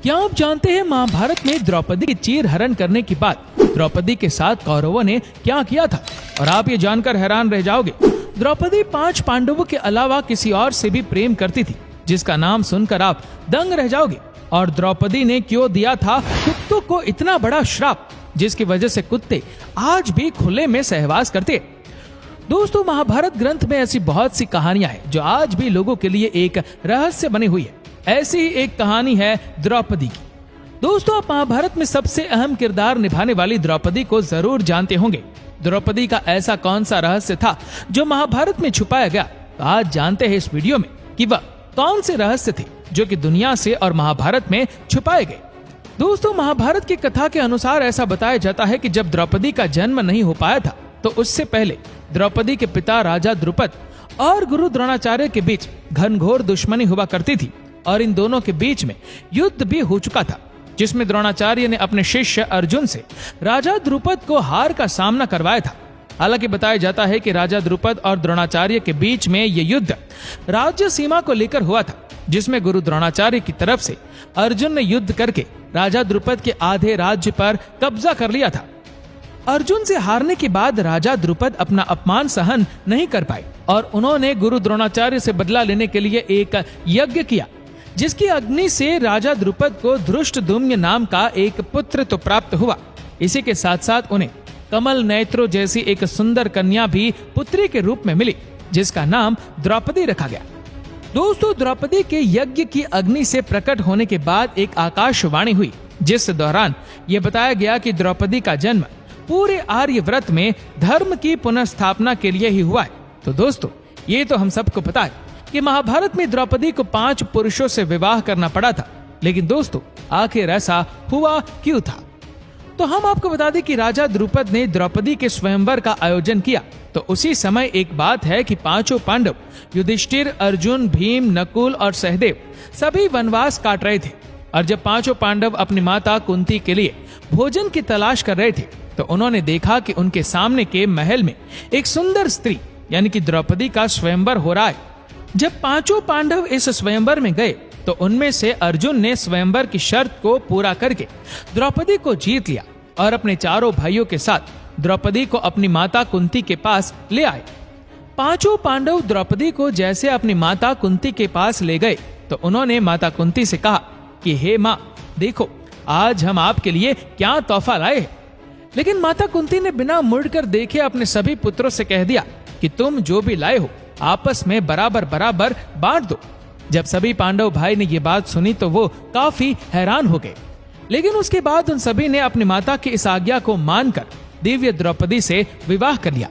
क्या आप जानते हैं महाभारत में द्रौपदी की चीर हरण करने के बाद द्रौपदी के साथ कौरवों ने क्या किया था? और आप ये जानकर हैरान रह जाओगे। द्रौपदी 5 पांडवों के अलावा किसी और से भी प्रेम करती थी, जिसका नाम सुनकर आप दंग रह जाओगे। और द्रौपदी ने क्यों दिया था कुत्तों को इतना बड़ा श्राप, जिसकी वजह से कुत्ते आज भी खुले में सहवास करते। दोस्तों, महाभारत ग्रंथ में ऐसी बहुत सी कहानियां हैं जो आज भी लोगों के लिए एक रहस्य बनी हुई है। ऐसी ही एक कहानी है द्रौपदी की। दोस्तों, आप महाभारत में सबसे अहम किरदार निभाने वाली द्रौपदी को जरूर जानते होंगे। द्रौपदी का ऐसा कौन सा रहस्य था जो महाभारत में छुपाया गया? तो आज जानते हैं इस वीडियो में कि वह कौन से रहस्य थे जो कि दुनिया से और महाभारत में छुपाए गए। दोस्तों, महाभारत की कथा के अनुसार ऐसा बताया जाता है कि जब द्रौपदी का जन्म नहीं हो पाया था तो उससे पहले द्रौपदी के पिता राजा द्रुपद और गुरु द्रोणाचार्य के बीच घनघोर दुश्मनी हुआ करती थी और इन दोनों के बीच में युद्ध भी हो चुका था, जिसमें द्रोणाचार्य ने अपने शिष्य अर्जुन से राजा द्रुपद को हार का सामना करवाया था। हालांकि बताया जाता है कि राजा द्रुपद और द्रोणाचार्य के बीच में ये युद्ध राज्य सीमा को लेकर हुआ था, जिसमें गुरु द्रोणाचार्य की तरफ से अर्जुन ने युद्ध करके राजा द्रुपद के आधे राज्य पर कब्जा कर लिया था। अर्जुन से हारने के बाद राजा द्रुपद अपना अपमान सहन नहीं कर पाए और उन्होंने गुरु द्रोणाचार्य से बदला लेने के लिए एक यज्ञ किया, जिसकी अग्नि से राजा द्रुपद को धृष्टद्युम्न नाम का एक पुत्र तो प्राप्त हुआ। इसी के साथ साथ उन्हें कमल नेत्रो जैसी एक सुंदर कन्या भी पुत्री के रूप में मिली, जिसका नाम द्रौपदी रखा गया। दोस्तों, द्रौपदी के यज्ञ की अग्नि से प्रकट होने के बाद एक आकाशवाणी हुई, जिस दौरान यह बताया गया कि द्रौपदी का जन्म पूरे आर्यव्रत में धर्म की पुनर्स्थापना के लिए ही हुआ है। तो दोस्तों, ये तो हम सबको पता है कि महाभारत में द्रौपदी को 5 पुरुषों से विवाह करना पड़ा था। लेकिन दोस्तों, आखिर ऐसा हुआ क्यों था? तो हम आपको बता दें कि राजा द्रुपद ने द्रौपदी के स्वयंवर का आयोजन किया। तो उसी समय एक बात है कि 5 पांडव युधिष्ठिर, अर्जुन, भीम, नकुल और सहदेव सभी वनवास काट रहे थे। और जब 5 पांडव अपनी माता कुंती के लिए भोजन की तलाश कर रहे थे तो उन्होंने देखा कि उनके सामने के महल में एक सुंदर स्त्री यानी कि द्रौपदी का स्वयंवर हो रहा है। जब 5 पांडव इस स्वयंवर में गए तो उनमें से अर्जुन ने स्वयंवर की शर्त को पूरा करके द्रौपदी को जीत लिया और अपने 4 भाइयों के साथ द्रौपदी को अपनी माता कुंती के पास ले आए। 5 पांडव द्रौपदी को जैसे अपनी माता कुंती के पास ले गए तो उन्होंने माता कुंती से कहा कि हे माँ, देखो आज हम आपके लिए क्या तोहफा लाए हैं। लेकिन माता कुंती ने बिना मुड़कर देखे अपने सभी पुत्रों से कह दिया कि तुम जो भी लाए हो आपस में बराबर बराबर बांट दो। जब सभी पांडव भाई ने ये बात सुनी तो वो काफी हैरान हो गए। लेकिन उसके बाद उन सभी ने अपनी माता की इस आज्ञा को मानकर दिव्य द्रौपदी से विवाह कर लिया।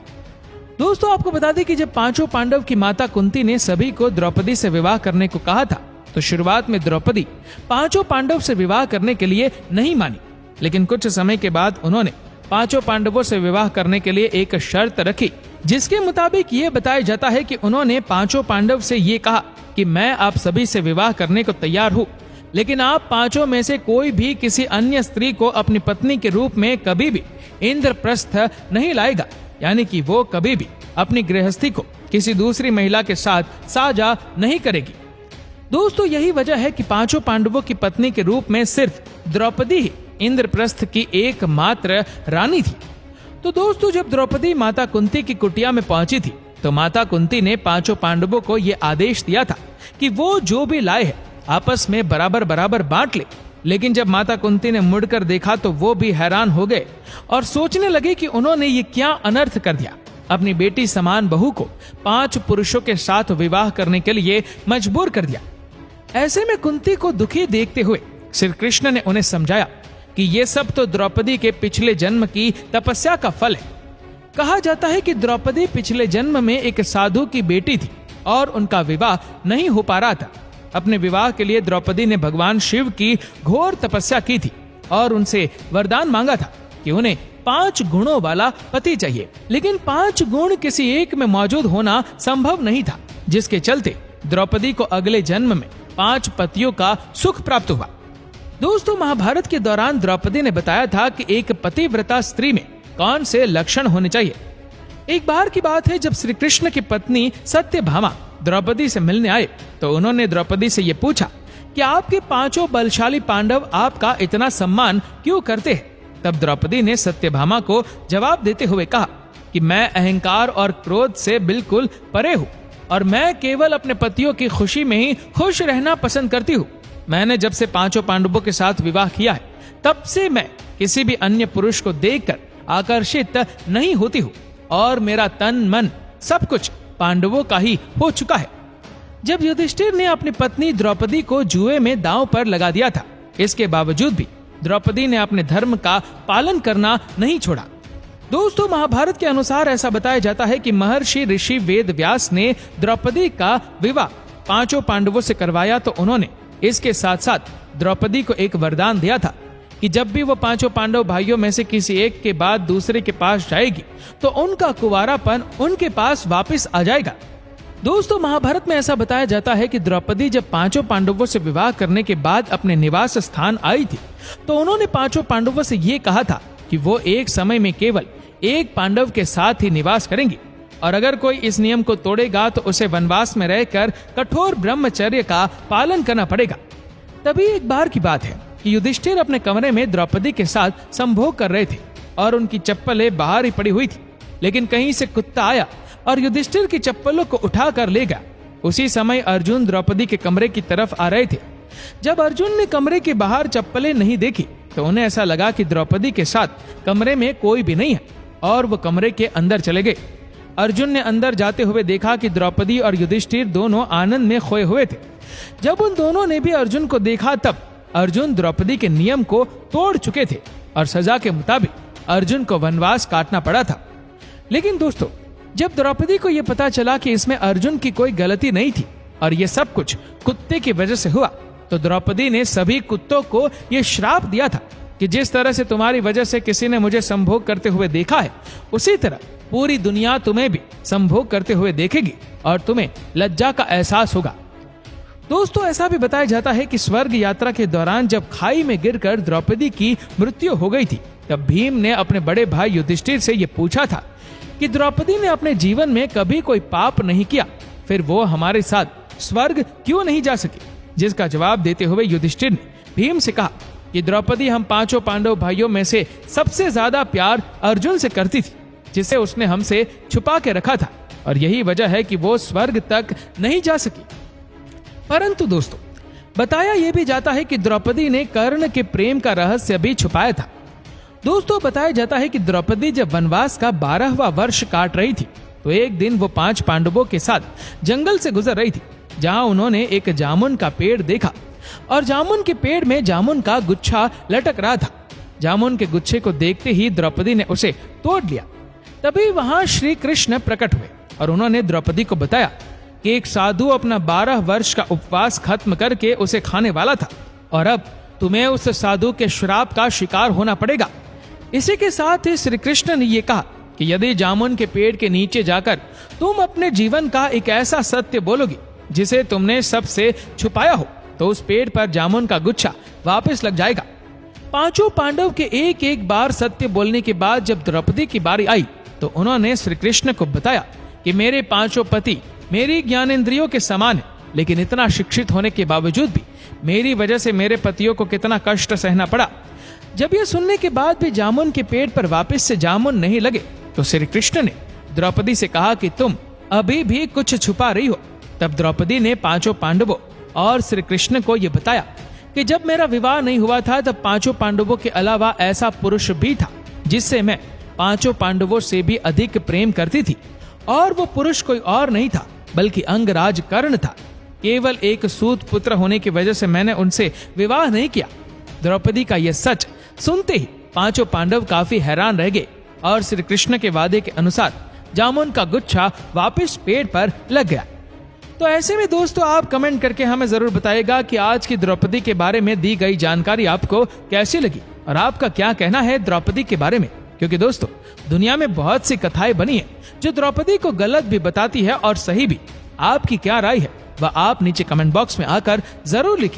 दोस्तों, आपको बता दें कि जब 5 पांडव की माता कुंती ने सभी को द्रौपदी से विवाह करने को कहा था तो शुरुआत में द्रौपदी 5 पांडव से विवाह करने के लिए नहीं मानी। लेकिन कुछ समय के बाद उन्होंने 5 पांडवों से विवाह करने के लिए एक शर्त रखी, जिसके मुताबिक ये बताया जाता है कि उन्होंने 5 पांडव से ये कहा कि मैं आप सभी से विवाह करने को तैयार हूँ, लेकिन आप 5 में से कोई भी किसी अन्य स्त्री को अपनी पत्नी के रूप में कभी भी इंद्रप्रस्थ नहीं लाएगा, यानी कि वो कभी भी अपनी गृहस्थी को किसी दूसरी महिला के साथ साझा नहीं करेगी। दोस्तों, यही वजह है कि 5 पांडवों की पत्नी के रूप में सिर्फ द्रौपदी ही इंद्रप्रस्थ की एकमात्र रानी थी। तो दोस्तों, जब द्रौपदी माता कुंती की कुटिया में पहुंची थी तो माता कुंती ने 5 पांडवों को यह आदेश दिया था कि वो जो भी लाए हैं आपस में बराबर बराबर बांट ले। लेकिन जब माता कुंती ने मुड़कर देखा तो वो भी हैरान हो गए और सोचने लगे कि उन्होंने ये क्या अनर्थ कर दिया। अपनी बेटी समान बहू को 5 पुरुषों के साथ विवाह करने के लिए मजबूर कर दिया। ऐसे में कुंती को दुखी देखते हुए श्री कृष्ण ने उन्हें समझाया कि ये सब तो द्रौपदी के पिछले जन्म की तपस्या का फल है। कहा जाता है कि द्रौपदी पिछले जन्म में एक साधु की बेटी थी और उनका विवाह नहीं हो पा रहा था। अपने विवाह के लिए द्रौपदी ने भगवान शिव की घोर तपस्या की थी और उनसे वरदान मांगा था कि उन्हें 5 गुणों वाला पति चाहिए। लेकिन 5 गुण किसी एक में मौजूद होना संभव नहीं था, जिसके चलते द्रौपदी को अगले जन्म में 5 पतियों का सुख प्राप्त हुआ। दोस्तों, महाभारत के दौरान द्रौपदी ने बताया था कि एक पतिव्रता स्त्री में कौन से लक्षण होने चाहिए। एक बार की बात है जब श्री कृष्ण की पत्नी सत्यभामा द्रौपदी से मिलने आए तो उन्होंने द्रौपदी से ये पूछा कि आपके पांचों बलशाली पांडव आपका इतना सम्मान क्यों करते हैं? तब द्रौपदी ने सत्यभामा को जवाब देते हुए कहा कि मैं अहंकार और क्रोध से बिल्कुल परे हूँ और मैं केवल अपने पतियों की खुशी में ही खुश रहना पसंद करती हूँ। मैंने जब से पांचों पांडवों के साथ विवाह किया है तब से मैं किसी भी अन्य पुरुष को देखकर आकर्षित नहीं होती हूँ और मेरा तन मन सब कुछ पांडवों का ही हो चुका है। जब युधिष्ठिर ने अपनी पत्नी द्रौपदी को जुए में दांव पर लगा दिया था, इसके बावजूद भी द्रौपदी ने अपने धर्म का पालन करना नहीं छोड़ा। दोस्तों, महाभारत के अनुसार ऐसा बताया जाता है कि महर्षि ऋषि वेद व्यास ने द्रौपदी का विवाह पांचों पांडवों से करवाया, तो उन्होंने इसके साथ साथ द्रौपदी को एक वरदान दिया था कि जब भी वो पांचों पांडव भाइयों में से किसी एक के बाद दूसरे के पास जाएगी तो उनका कुंवारापन उनके पास वापस आ जाएगा। दोस्तों, महाभारत में ऐसा बताया जाता है कि द्रौपदी जब पांचों पांडवों से विवाह करने के बाद अपने निवास स्थान आई थी तो उन्होंने पांचों पांडवों से ये कहा था कि वो एक समय में केवल एक पांडव के साथ ही निवास करेंगी और अगर कोई इस नियम को तोड़ेगा तो उसे वनवास में रहकर कठोर ब्रह्मचर्य का पालन करना पड़ेगा। तभी एक बार की बात है कि युधिष्ठिर अपने कमरे में द्रौपदी के साथ संभोग कर रहे थे और उनकी चप्पलें बाहर ही पड़ी हुई थी, लेकिन कहीं से कुत्ता आया और युधिष्ठिर की चप्पलों को उठा कर ले गया। उसी समय अर्जुन द्रौपदी के कमरे की तरफ आ रहे थे। जब अर्जुन ने कमरे के बाहर चप्पलें नहीं देखी तो उन्हें ऐसा लगा कि द्रौपदी के साथ कमरे में कोई भी नहीं है और वो कमरे के अंदर चले गए। अर्जुन ने अंदर जाते हुए देखा कि द्रौपदी और युधिष्ठिर दोनों आनंद में खोए हुए थे। जब उन दोनों ने भी अर्जुन को देखा तब अर्जुन द्रौपदी के नियम को तोड़ चुके थे और सजा के मुताबिक अर्जुन को वनवास काटना पड़ा था। लेकिन दोस्तों, जब द्रौपदी को यह पता चला कि इसमें अर्जुन की कोई गलती नहीं थी और ये सब कुछ कुत्ते की वजह से हुआ, तो द्रौपदी ने सभी कुत्तों को यह श्राप दिया था कि जिस तरह से तुम्हारी वजह से किसी ने मुझे संभोग करते हुए देखा है, उसी तरह पूरी दुनिया तुम्हें भी संभोग करते हुए देखेगी और तुम्हें लज्जा का एहसास होगा। दोस्तों, ऐसा भी बताया जाता है कि स्वर्ग यात्रा के दौरान जब खाई में गिरकर द्रौपदी की मृत्यु हो गई थी, तब भीम ने अपने बड़े भाई युधिष्ठिर से यह पूछा था कि द्रौपदी ने अपने जीवन में कभी कोई पाप नहीं किया, फिर वो हमारे साथ स्वर्ग क्यों नहीं जा सकी? जिसका जवाब देते हुए युधिष्ठिर ने भीम से कहा कि द्रौपदी हम पांचों पांडव भाइयों में से सबसे ज्यादा प्यार अर्जुन से करती थी, जिसे उसने हमसे छुपा के रखा था और यही वजह है कि वो स्वर्ग तक नहीं जा सकी। परंतु दोस्तों, बताया यह भी जाता है कि द्रौपदी ने कर्ण के प्रेम का रहस्य भी छुपाया था। दोस्तों, बताया जाता है कि द्रौपदी जब वनवास का 12वां वर्ष काट रही थी तो एक दिन वो 5 पांडवों के साथ जंगल से गुजर रही थी, जहां उन्होंने एक जामुन का पेड़ देखा और जामुन के पेड़ में जामुन का गुच्छा लटक रहा था। जामुन के गुच्छे को देखते ही द्रौपदी ने उसे तोड़ लिया। तभी वहां श्री कृष्ण प्रकट हुए और उन्होंने द्रौपदी को बताया कि एक साधु अपना 12 वर्ष का उपवास खत्म करके उसे खाने वाला था और अब तुम्हें उस साधु के श्राप का शिकार होना पड़ेगा। इसी के साथ ही श्री कृष्ण ने यह कहा कि यदि जामुन के पेड़ के नीचे जाकर तुम अपने जीवन का एक ऐसा सत्य बोलोगी जिसे तुमने सबसे छुपाया हो, तो उस पेड़ पर जामुन का गुच्छा वापस लग जाएगा। पांचों पांडव के एक एक बार सत्य बोलने के बाद जब द्रौपदी की बारी आई तो उन्होंने श्री कृष्ण को बताया कि मेरे पांचों पति मेरी ज्ञानेंद्रियों के समान है, लेकिन इतना शिक्षित होने के बावजूद भी मेरी वजह से मेरे पतियों को कितना कष्ट सहना पड़ा। जब यह सुनने के बाद भी जामुन के पेड़ पर वापस से जामुन नहीं लगे तो श्री कृष्ण ने द्रौपदी से कहा कि तुम अभी भी कुछ छुपा रही हो। तब द्रौपदी ने पांचों पांडवों और श्री कृष्ण को यह बताया कि जब मेरा विवाह नहीं हुआ था तब पांचों पांडवों के अलावा ऐसा पुरुष भी था जिससे मैं पांचों पांडवों से भी अधिक प्रेम करती थी, और वो पुरुष कोई और नहीं था बल्कि अंगराज कर्ण था। केवल एक सूत पुत्र होने की वजह से मैंने उनसे विवाह नहीं किया। द्रौपदी का यह सच सुनते ही पांचों पांडव काफी हैरान रह गए और श्री कृष्ण के वादे के अनुसार जामुन का गुच्छा वापस पेड़ पर लग गया। तो ऐसे में दोस्तों, आप कमेंट करके हमें जरूर बताइएगा कि आज की द्रौपदी के बारे में दी गई जानकारी आपको कैसी लगी और आपका क्या कहना है द्रौपदी के बारे में। क्योंकि दोस्तों, दुनिया में बहुत सी कथाएं बनी है जो द्रौपदी को गलत भी बताती है और सही भी। आपकी क्या राय है वह आप नीचे कमेंट बॉक्स में आकर जरूर लिखिए।